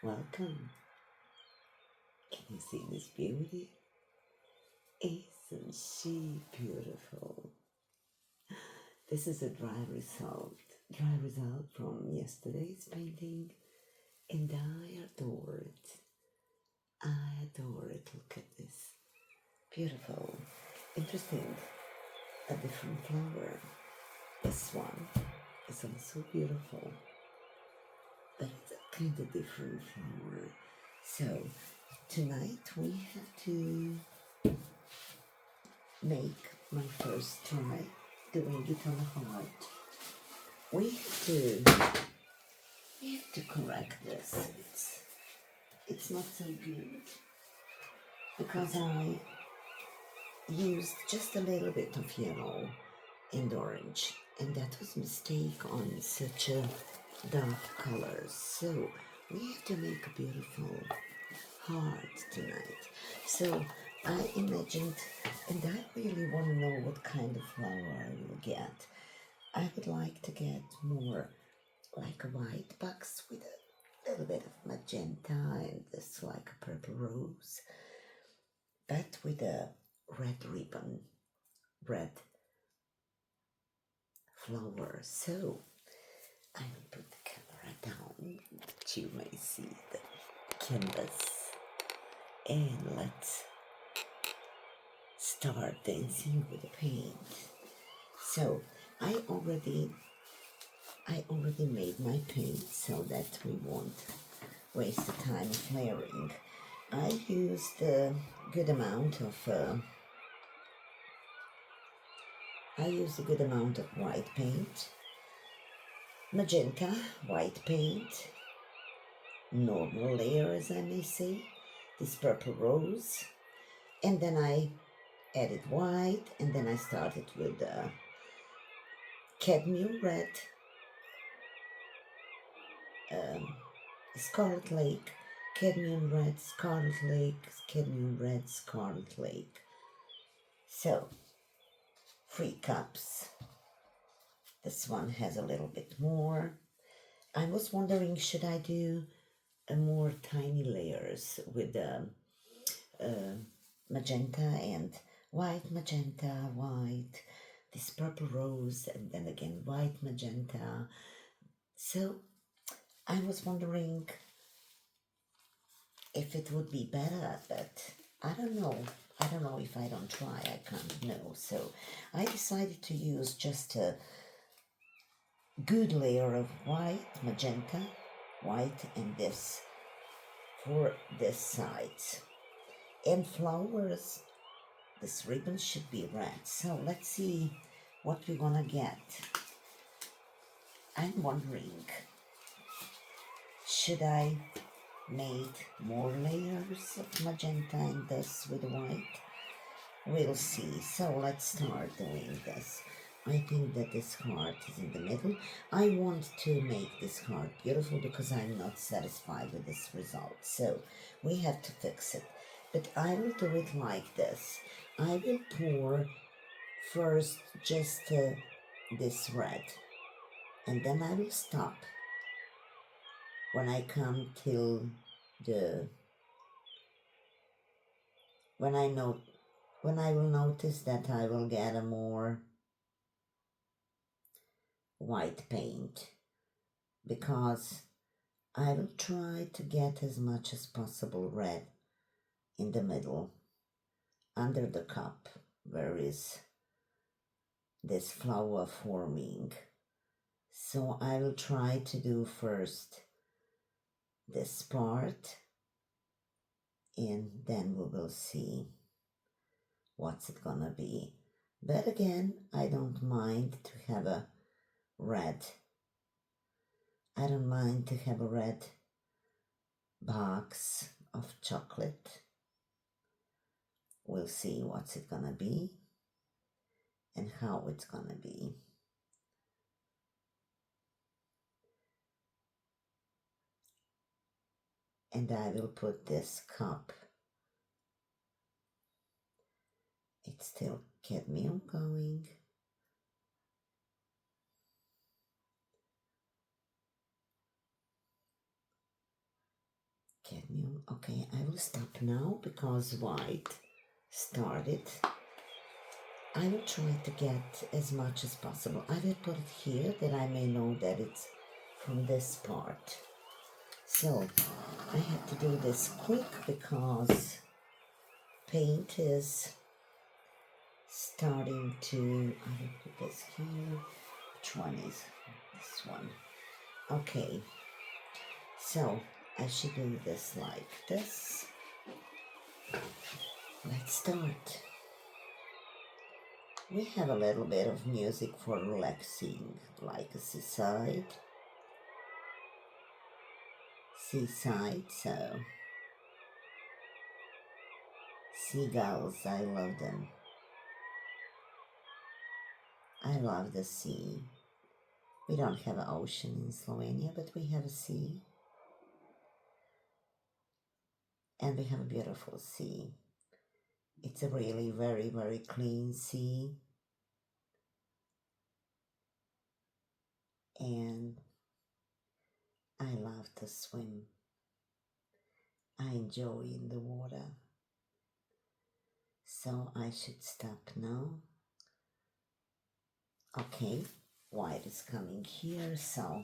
Welcome. Can you see this beauty? Isn't she beautiful? This is a dry result. Dry result from yesterday's painting, and I adore it. I adore it. Look at this. Beautiful. Interesting. A different flower. This one is also beautiful, but it's a kind of different flower. So tonight we have to make my first try doing it on a heart. We have to correct this. It's not so good because I used just a little bit of yellow and orange, and that was a mistake on such a dark color. So we have to make a beautiful heart tonight. So I imagined, and I really want to know what kind of flower I will get. I would like to get more like a white box with a little bit of magenta and this like a purple rose, but with a red ribbon, red flower. So I will put the camera down that you may see the canvas, and let's start dancing with the paint. So I already made my paint so that we won't waste the time of layering. I used a good amount of white paint, magenta, white paint, normal layer as I may say, this purple rose, and then I added white, and then I started with cadmium red, Scarlet Lake, cadmium red, Scarlet Lake, cadmium red, Scarlet Lake. So 3 cups. This one has a little bit more. I was wondering, should I do a more tiny layers with magenta and white, magenta, white, this purple rose, and then again white, magenta. So I was wondering if it would be better, but I don't know. I don't know. If I don't try, I can't know. So I decided to use just a good layer of white, magenta, white, and this for this side. And flowers, this ribbon should be red. So let's see what we're gonna get. I'm wondering, should I made more layers of magenta and this with white? We'll see. So let's start doing this. I think that this heart is in the middle. I want to make this heart beautiful because I'm not satisfied with this result. So we have to fix it. But I will do it like this. I will pour first just this red, and then I will stop when I come till when I will notice that I will get a more white paint, because I will try to get as much as possible red in the middle, under the cup where is this flower forming. So I will try to do first this part, and then we will see what's it gonna be. But again, I don't mind to have a red. I don't mind to have a red box of chocolate. We'll see what's it gonna be and how it's gonna be. And I will put this cup. It's still cadmium going. Okay, I will stop now because white started. I will try to get as much as possible. I will put it here that I may know that it's from this part. So I have to do this quick because paint is starting to, I will put this here. Which one is this one? Okay, so I should do this like this. Let's start. We have a little bit of music for relaxing, like a seaside, so seagulls, I love them. I love the sea. We don't have an ocean in Slovenia, but we have a sea. And we have a beautiful sea. It's a really very, very clean sea. And I love to swim. I enjoy in the water. So I should stop now. Okay, white is coming here, so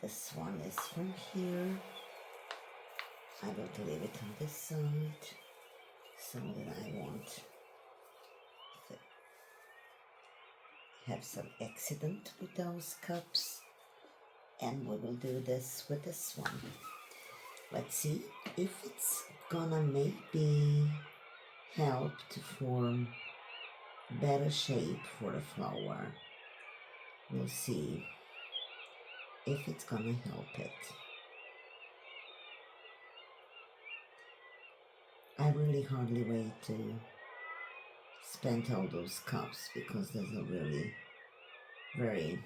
this one is from here. I will leave it on this side so that I won't have some accident with those cups. And we will do this with this one. Let's see if it's gonna maybe help to form better shape for a flower. We'll see if it's gonna help it. I really hardly wait to spend all those cups because there's a really very,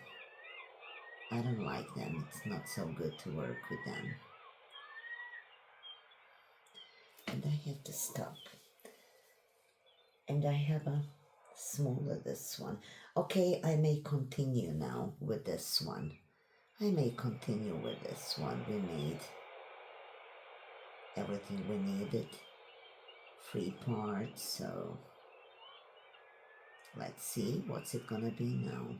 I don't like them. It's not so good to work with them. And I have to stop. And I have a smaller this one. Okay, I may continue now with this one. I may continue with this one. We made everything we needed. 3 parts, so let's see what's it gonna be now.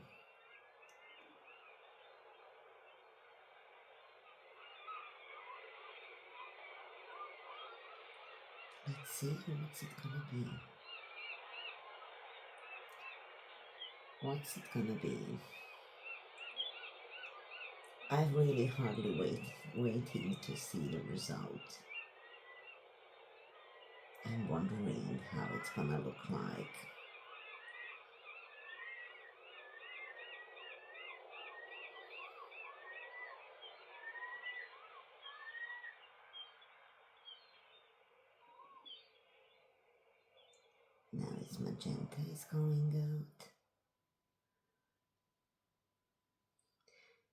Let's see what's it gonna be. What's it gonna be? I really hardly waiting to see the result. I'm wondering how it's gonna look like. Now its magenta is going out.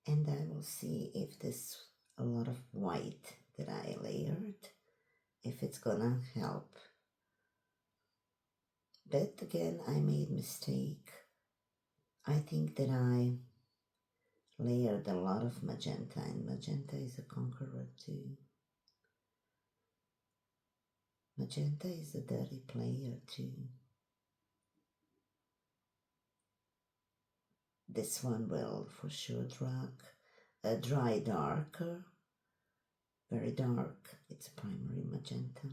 And I will see if this a lot of white that I layered, if it's gonna help. But again, I made mistake. I think that I layered a lot of magenta, and magenta is a conqueror too. Magenta is a dirty player too. This one will for sure dry darker, very dark. It's a primary magenta.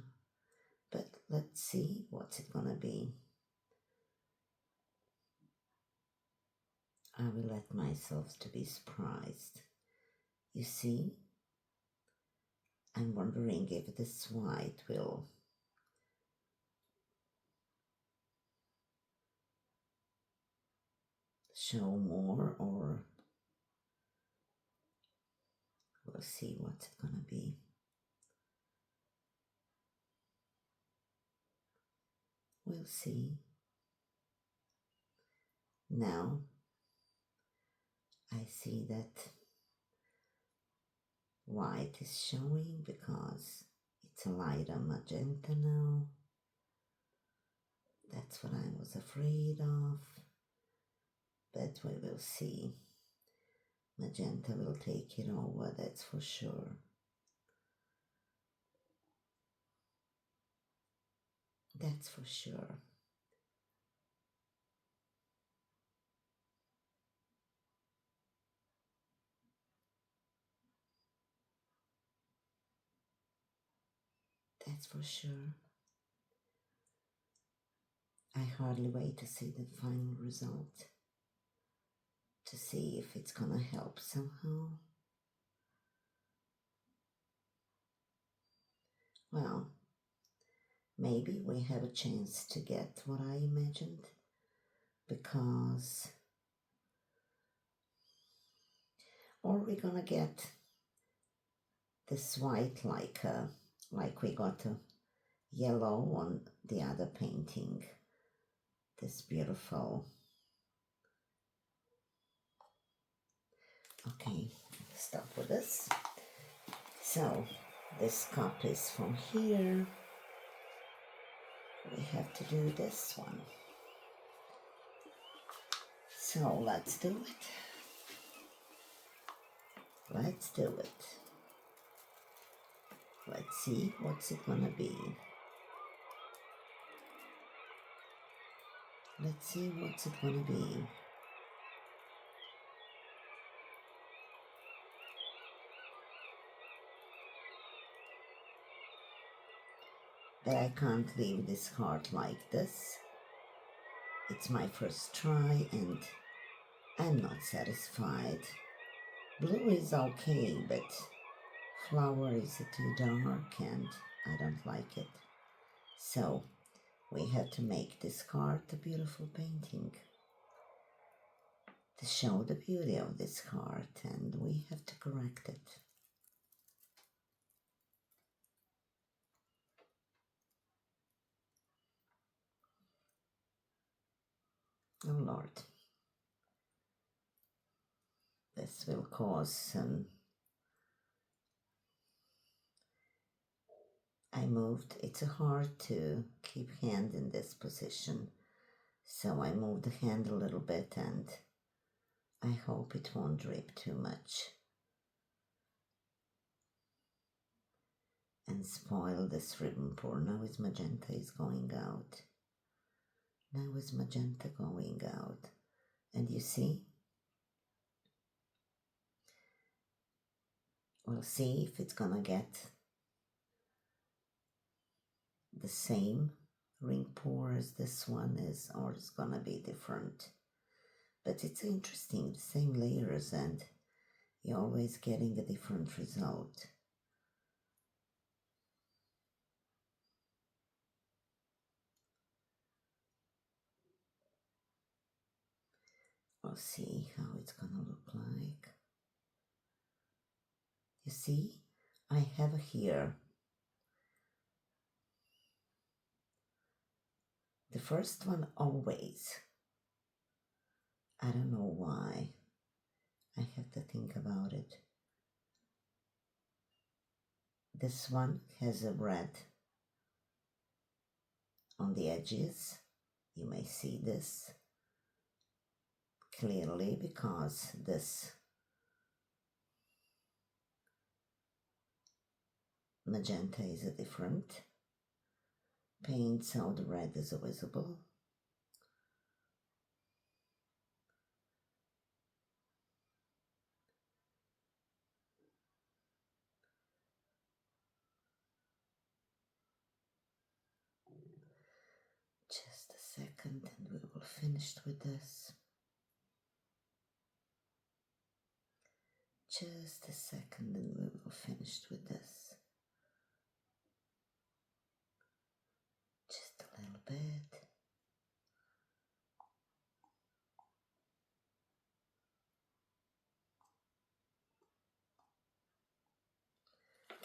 But let's see what's it gonna be. I will let myself to be surprised. You see, I'm wondering if this white will show more, or we'll see what's it gonna be. We'll see. Now I see that white is showing because it's a lighter magenta now. That's what I was afraid of. But we will see. Magenta will take it over, that's for sure. That's for sure. That's for sure. I hardly wait to see the final result, to see if it's gonna help somehow. Well, maybe we have a chance to get what I imagined, because, or we're gonna get this white like we got a yellow on the other painting, this beautiful. Okay, stop with this. So this cup is from here. We have to do this one. So let's do it. Let's do it. Let's see what's it gonna be. Let's see what's it gonna be. But I can't leave this heart like this. It's my first try and I'm not satisfied. Blue is okay, but flower is too dark and I don't like it. So we have to make this card a beautiful painting to show the beauty of this card, and we have to correct it. Oh Lord, this will cause some. It's hard to keep hand in this position, so I moved the hand a little bit and I hope it won't drip too much and spoil this ribbon pour. Now his magenta is going out. Now his magenta going out. And you see? We'll see if it's gonna get the same ring pour as this one is, or it's gonna be different. But it's interesting, the same layers, and you're always getting a different result. We'll see how it's gonna look like. You see, I have here the first one always. I don't know why. I have to think about it. This one has a red on the edges. You may see this clearly because this magenta is a different paint, so the red is visible. Just a second and we will finish with this. Just a second and we will finish with this. Just a little bit.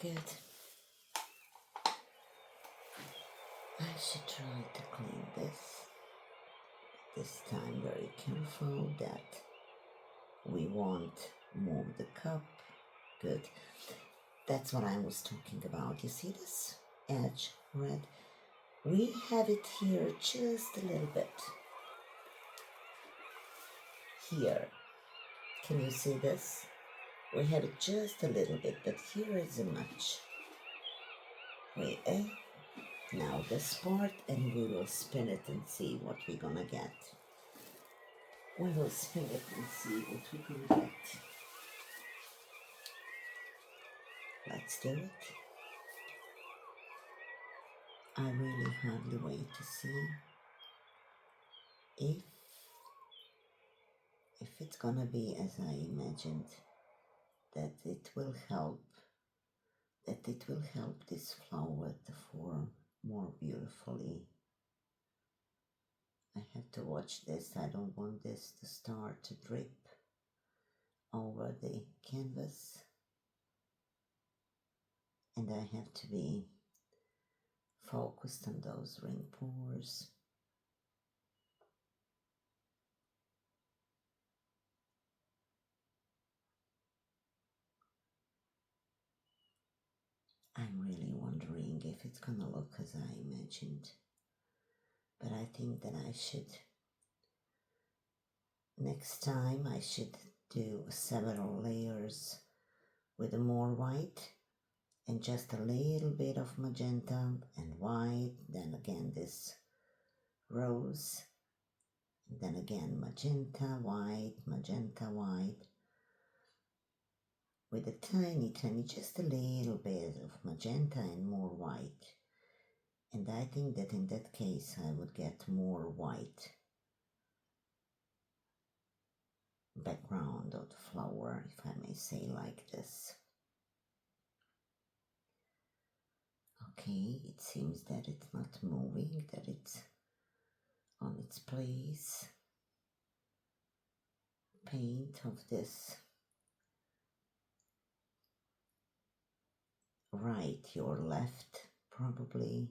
Good. I should try to clean this time very careful that we won't move the cup. Good. That's what I was talking about. You see this edge red? We have it here just a little bit. Here. Can you see this? We have it just a little bit, but here isn't much. Wait, now this part, and we will spin it and see what we're gonna get. We will spin it and see what we're gonna get. Let's do it. I really hardly wait to see if it's gonna be as I imagined, that it will help this flower to form more beautifully. I have to watch this. I don't want this to start to drip over the canvas, and I have to be focused on those ring pores. I'm really wondering if it's gonna look as I imagined, but I think that next time I should do several layers with more white and just a little bit of magenta and white, then again this rose, and then again magenta, white, with a tiny, just a little bit of magenta and more white. And I think that in that case I would get more white background of the flower, if I may say like this. Okay, it seems that it's not moving, that it's on its place. Paint of this right, your left, probably.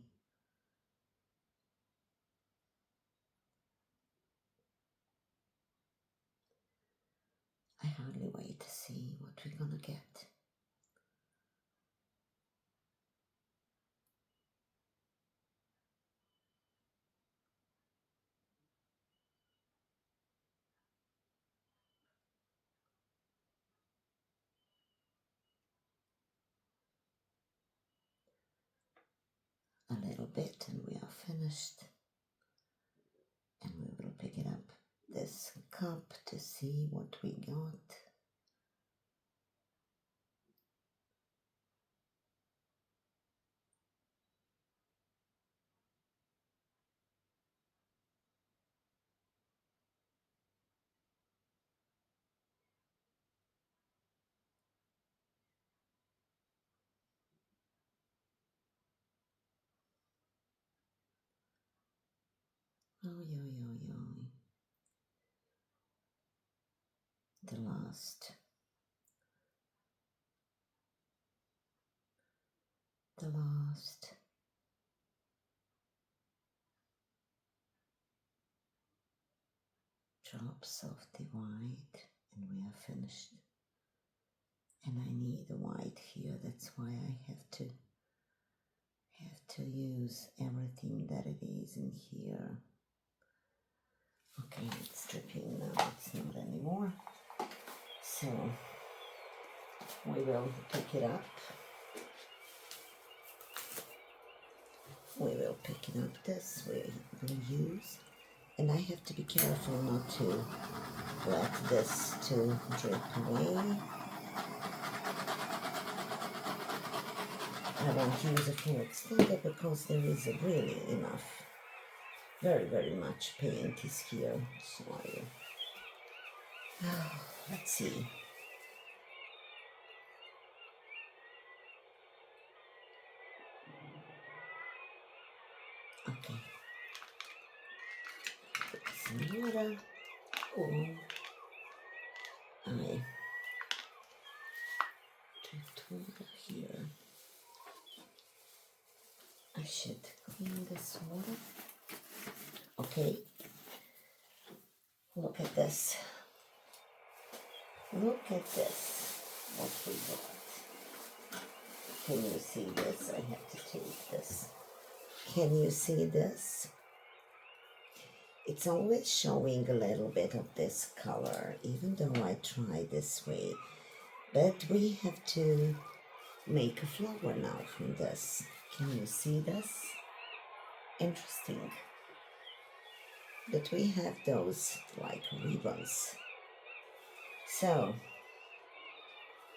I hardly wait to see what we're gonna get. A little bit and we are finished. And we will pick it up, this cup, to see what we got. Oh, yo. The last drops of the white, and we are finished. And I need a white here, that's why I have to use everything that it is in here. Okay, it's dripping now, it's not anymore. So we will pick it up. We will pick it up, this we will use. And I have to be careful not to let this to drip away. I won't use a full extender because there is really enough. Very much paint is here. So let's see. Okay. Put some water. Oh, I dripped water here. I should clean this water. Okay. Look at this. Look at this. What we got. Can you see this? I have to take this. Can you see this? It's always showing a little bit of this color, even though I try this way. But we have to make a flower now from this. Can you see this? interesting that we have those like ribbons. So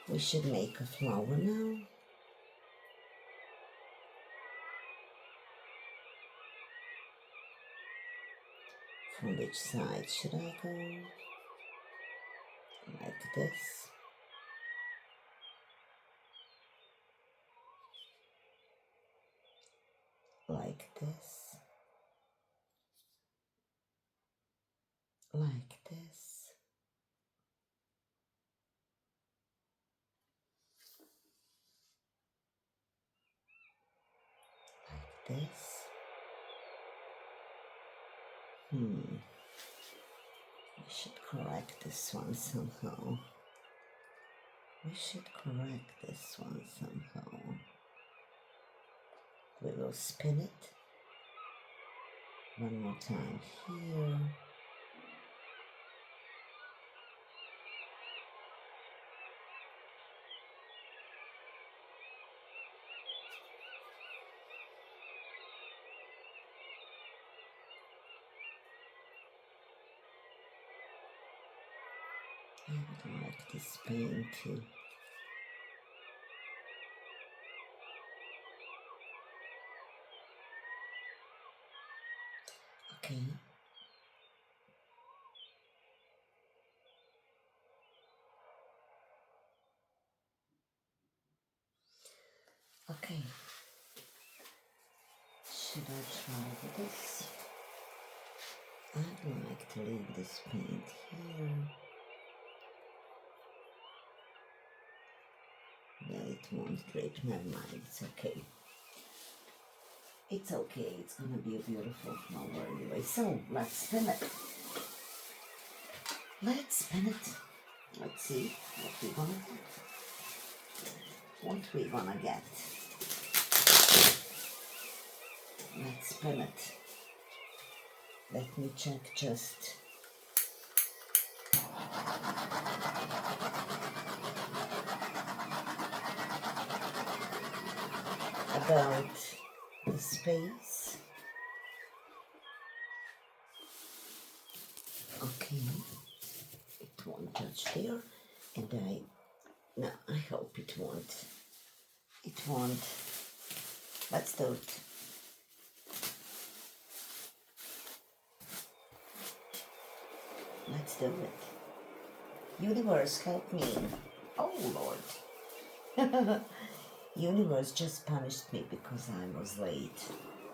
we should make a flower now. From which side should I go? Like this. Like this. Like this. Like this. We should correct this one somehow. We should correct this one somehow. We will spin it one more time here. I would like this paint too. Okay. Okay. Should I try with this? I'd like to leave this paint here. Well, it won't drape, never mind, it's okay. It's okay, it's gonna be a beautiful flower anyway. So, let's spin it. Let's spin it. Let's see what we're gonna get. What we're gonna get. Let's spin it. Let me check just. About the space. Okay, it won't touch there, and no, I hope it won't. It won't. Let's do it. Let's do it. Universe, help me. Oh, Lord. Universe just punished me because I was late.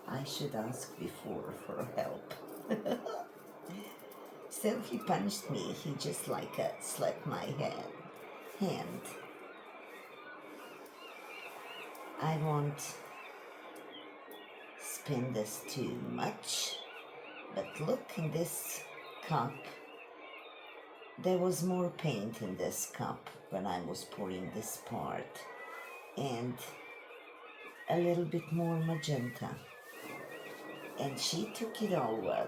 I should ask before for help. So he punished me. He just like slapped my hand. I won't spin this too much, but look in this cup. There was more paint in this cup when I was pouring this part, and a little bit more magenta, and she took it over.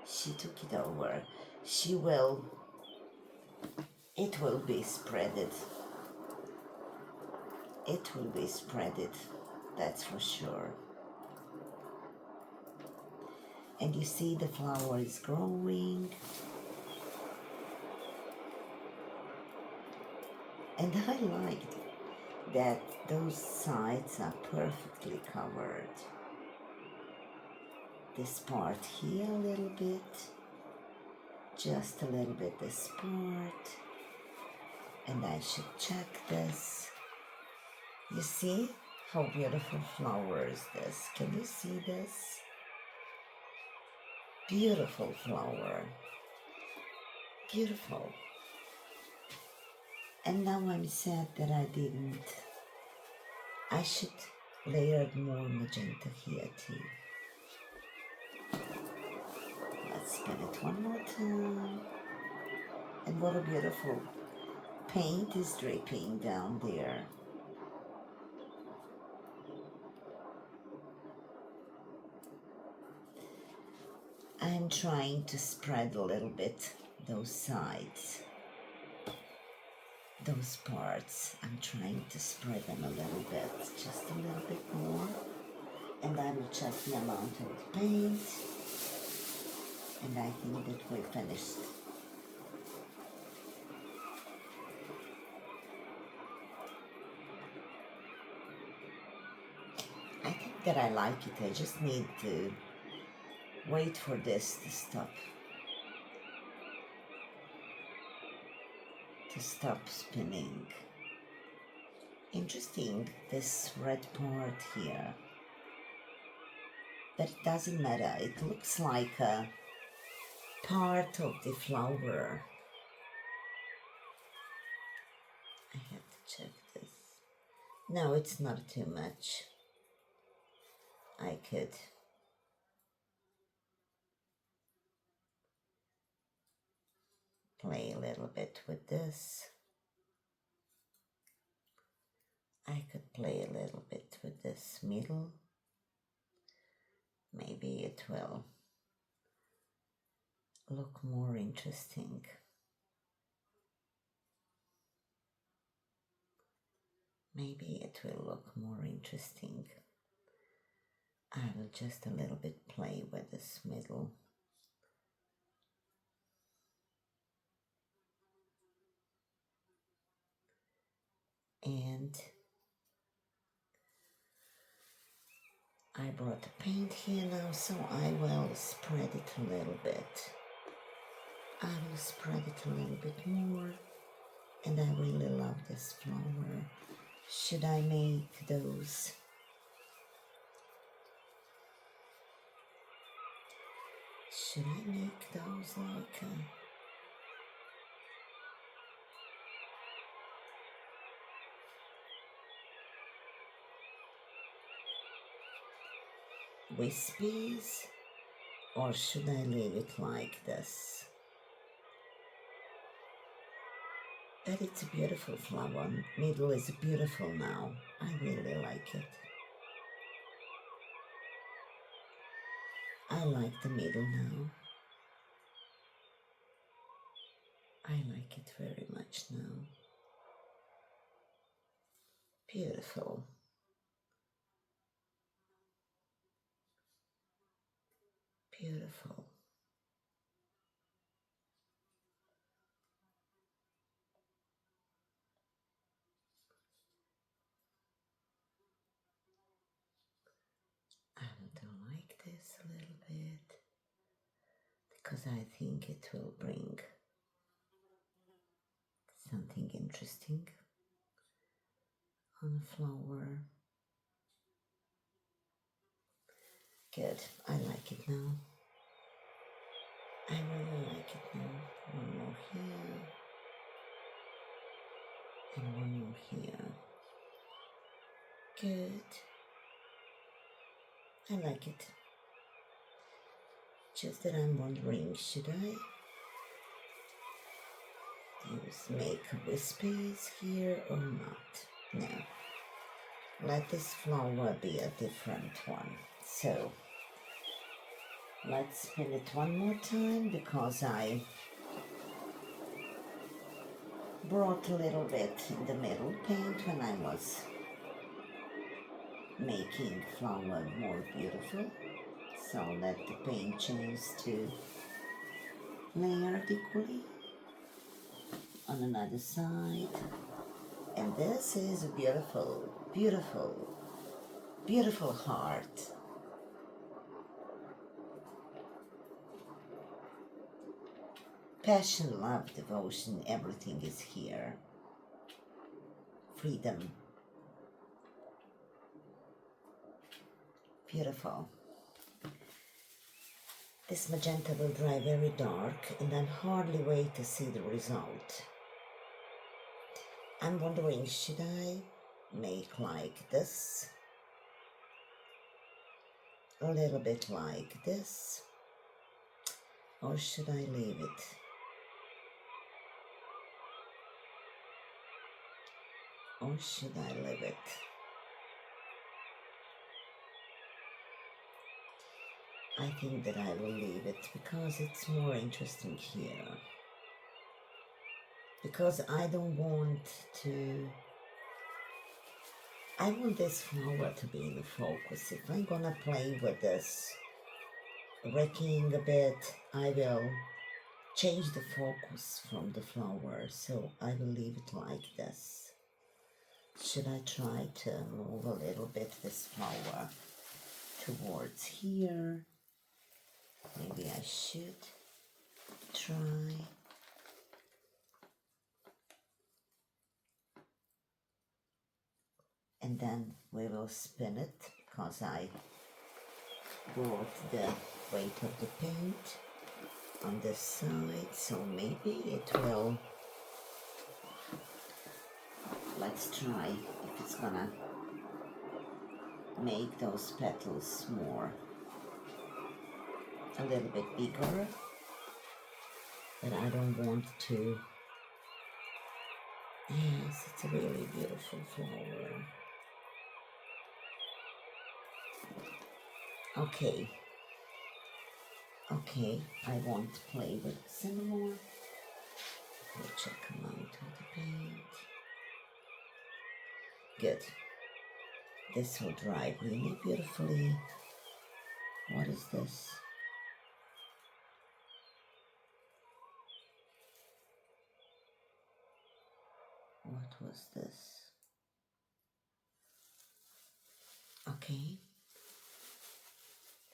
She took it over. It will be spreaded. It will be spreaded, that's for sure. And you see the flower is growing. And I liked that those sides are perfectly covered. This part here a little bit, just a little bit this part, and I should check this. You see how beautiful flower is this? Can you see this? Beautiful flower. Beautiful. And now I'm sad that I didn't. I should layer more magenta here too. Let's spin it one more time. And what a beautiful paint is dripping down there. I'm trying to spread a little bit those sides. those parts, I'm trying to spread them a little bit, just a little bit more. And I will check the amount of paint. And I think that we're finished. I think that I like it. I just need to wait for this to stop spinning. Interesting, this red part here. But it doesn't matter. It looks like a part of the flower. I have to check this. No, it's not too much. I could play a little bit with this. I could play a little bit with this middle. Maybe it will look more interesting. Maybe it will look more interesting. I will just a little bit play with this middle. And I brought the paint here now, so I will spread it a little bit. I will spread it a little bit more, and I really love this flower. Should I make those? Should I make those like wispies, or should I leave it like this? But it's a beautiful flower. Middle is beautiful now. I really like it. I like the middle now. I like it very much now. Beautiful. Beautiful. I do like this a little bit because I think it will bring something interesting on a flower. Good, I like it now. I really like it now. One more here. And one more here. Good. I like it. Just that I'm wondering, should I make wispies here or not? No. Let this flower be a different one. So let's spin it one more time because I brought a little bit in the middle paint when I was making flower more beautiful. So let the paint change to layered equally on another side. And this is a beautiful, beautiful, beautiful heart. Passion, love, devotion, everything is here. Freedom. Beautiful. This magenta will dry very dark and I hardly wait to see the result. I'm wondering, should I make like this? A little bit like this? Or should I leave it? Or should I leave it? I think that I will leave it because it's more interesting here. because I don't want to, I want this flower to be in the focus. If I'm gonna play with this, wrecking a bit, I will change the focus from the flower, so I will leave it like this. Should I try to move a little bit this flower towards here? Maybe I should try. And then we will spin it, because I brought the weight of the paint on this side, so maybe it will. Let's try if it's gonna make those petals more, a little bit bigger, but I don't want to. Yes, it's a really beautiful flower. Okay, I won't play with this anymore. We'll check amount of the paint. Good. This will dry really beautifully. What is this? What was this? Okay.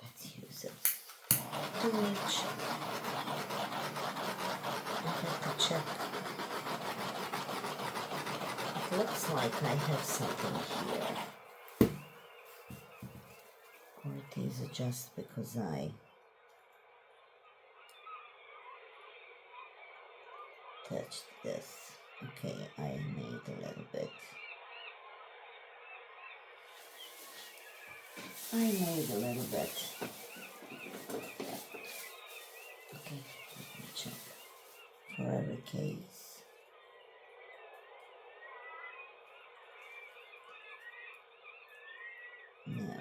Let's use it. Torch. I have to check. It looks like I have something here. Or it is just because I touched this. Okay, I made a little bit. Okay, let me check for every case. No,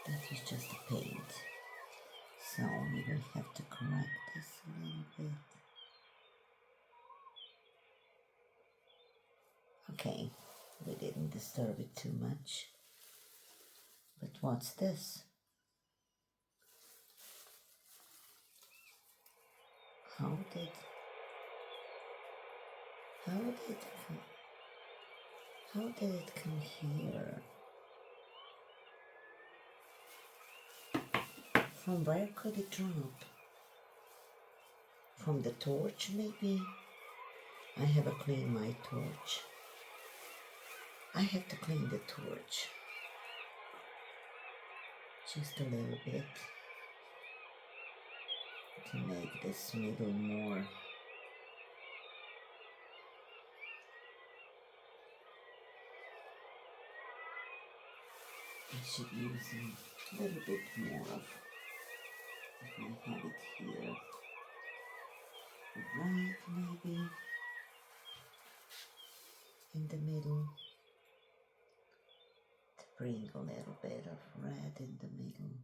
that was just a paint. So we will have to correct this a little bit. Okay, we didn't disturb it too much. But what's this? How did it come here? From where could it drop? From the torch, maybe? I have to clean my torch. I have to clean the torch. Just a little bit. To make this middle more. I should use a little bit more of, if I have it here. Right, maybe in the middle, to bring a little bit of red in the middle.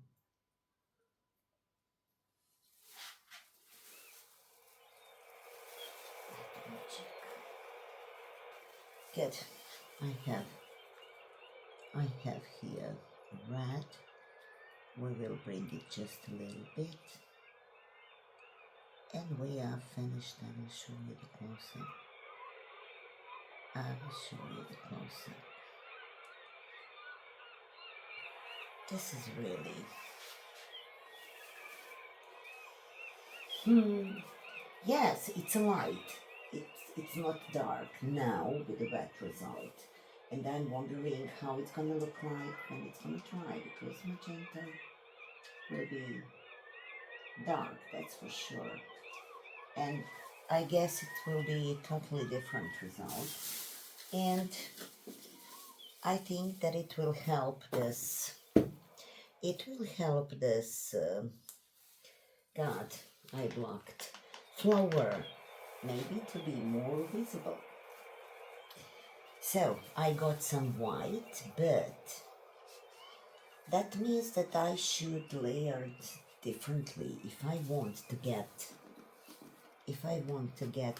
Let me check. Good. I have here red. We will bring it just a little bit. And we are finished. I will show you the close-up. This is really, yes, it's a light. It's not dark now with the wet result. And I'm wondering how it's gonna look like when it's gonna dry, because magenta will be dark, that's for sure. And I guess it will be a totally different result. And I think that it will help this. God, I blocked. Flower, maybe to be more visible. So I got some white, but that means that I should layer it differently if I want to get if I want to get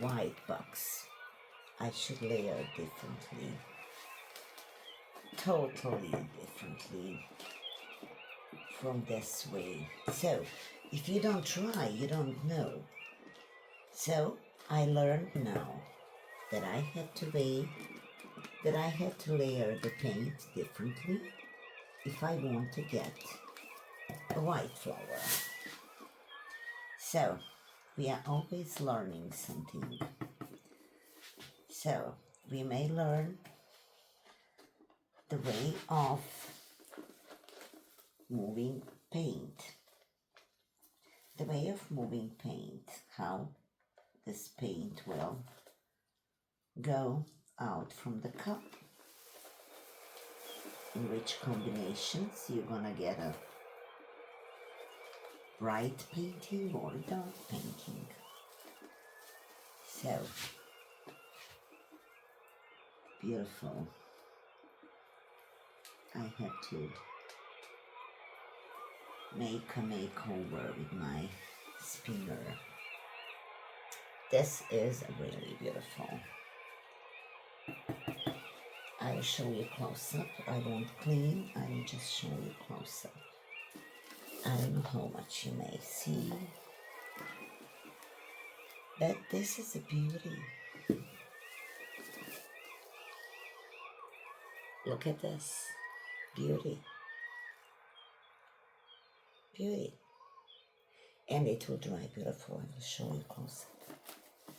white box, I should layer differently, totally differently from this way. So if you don't try, you don't know. So I learned now that I had to layer the paint differently if I want to get a white flower. So we are always learning something. So we may learn the way of moving paint. The way of moving paint, how this paint will go out from the cup, in which combinations you're gonna get a bright painting or a dark painting. So beautiful. I had to make a makeover with my spinner. This is really beautiful. I will show you close up. I won't clean, I will just show you close up. I don't know how much you may see, but this is a beauty. Look at this. Beauty. Beauty. And it will dry beautiful. I will show you close up.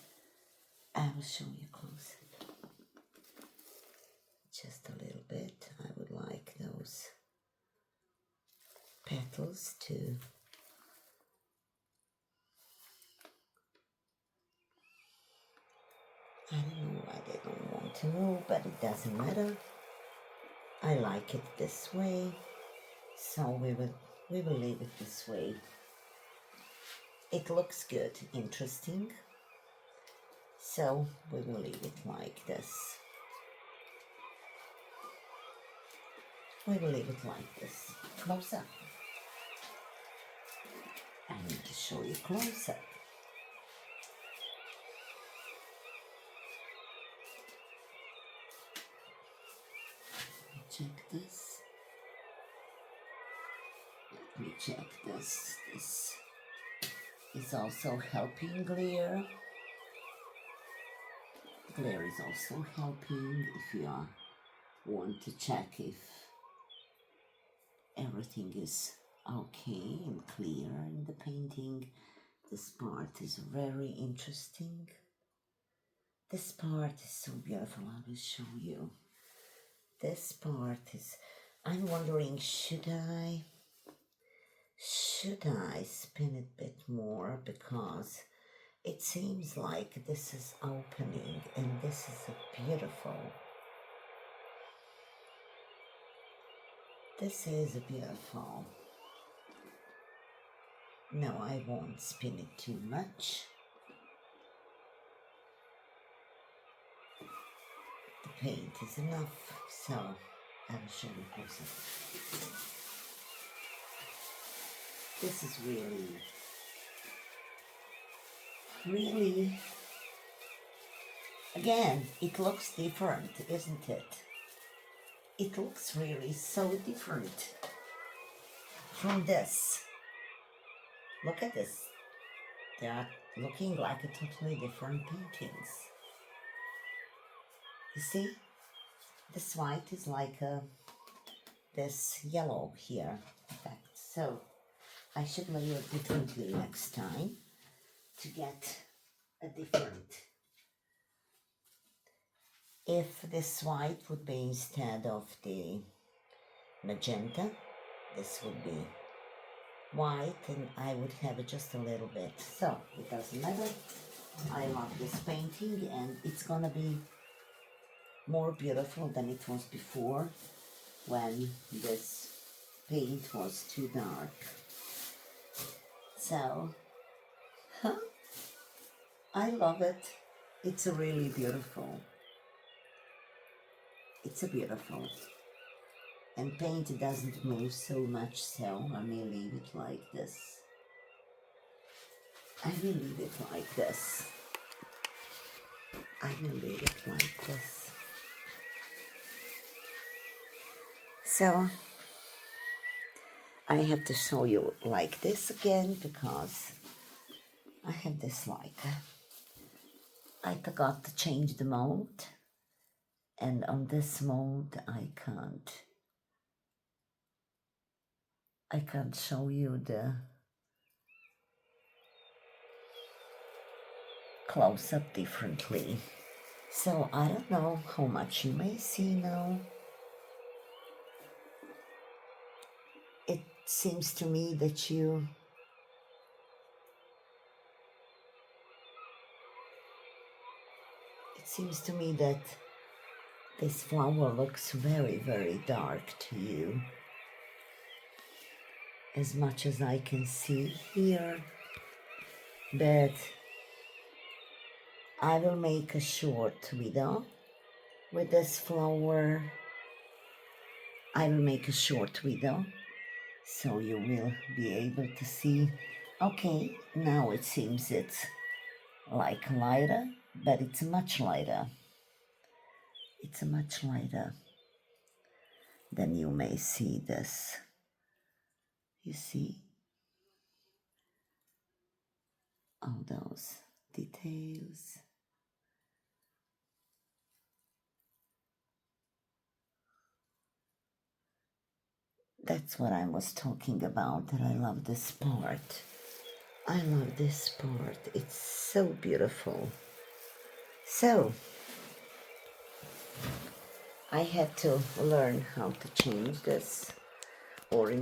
I will show you close up. Just a little bit. I would like those petals to I don't know why they don't want to move, but it doesn't matter. I like it this way, so we will leave it this way. It looks good, interesting, so we will leave it like this. We will leave it like this. Close up. I need to show you close up. Check this. Let me check this. This is also helping glare. Glare is also helping if you want to check if everything is okay and clear in the painting. This part is very interesting. This part is so beautiful. I will show you. This part is, I'm wondering, should I spin it a bit more, because it seems like this is opening and this is a beautiful. This is a beautiful. No, I won't spin it too much. The paint is enough, so I will show you closer. This is really, again, it looks different, isn't it? It looks really so different from this. Look at this. They are looking like a totally different paintings. You see, this white is like this yellow here effect. So I should layer it differently next time to get a different. If this white would be instead of the magenta, this would be white, and I would have just a little bit. So it doesn't matter. I love this painting, and it's gonna be more beautiful than it was before when this paint was too dark. So, I love it. It's really beautiful. It's a beautiful. and paint doesn't move so much, so I may leave it like this. I will leave it like this. I will leave it like this. So I have to show you like this again because I have this like, I forgot to change the mold, and on this mold I can't show you the close-up differently. So I don't know how much you may see now. It seems to me that this flower looks very, very dark to you. As much as I can see here, but I will make a short video with this flower. I will make a short video so you will be able to see. Okay, now it seems it's like lighter, but it's much lighter. It's much lighter than you may see this. You see all those details. That's what I was talking about, that I love this part. I love this part. It's so beautiful. So, I had to learn how to change this orange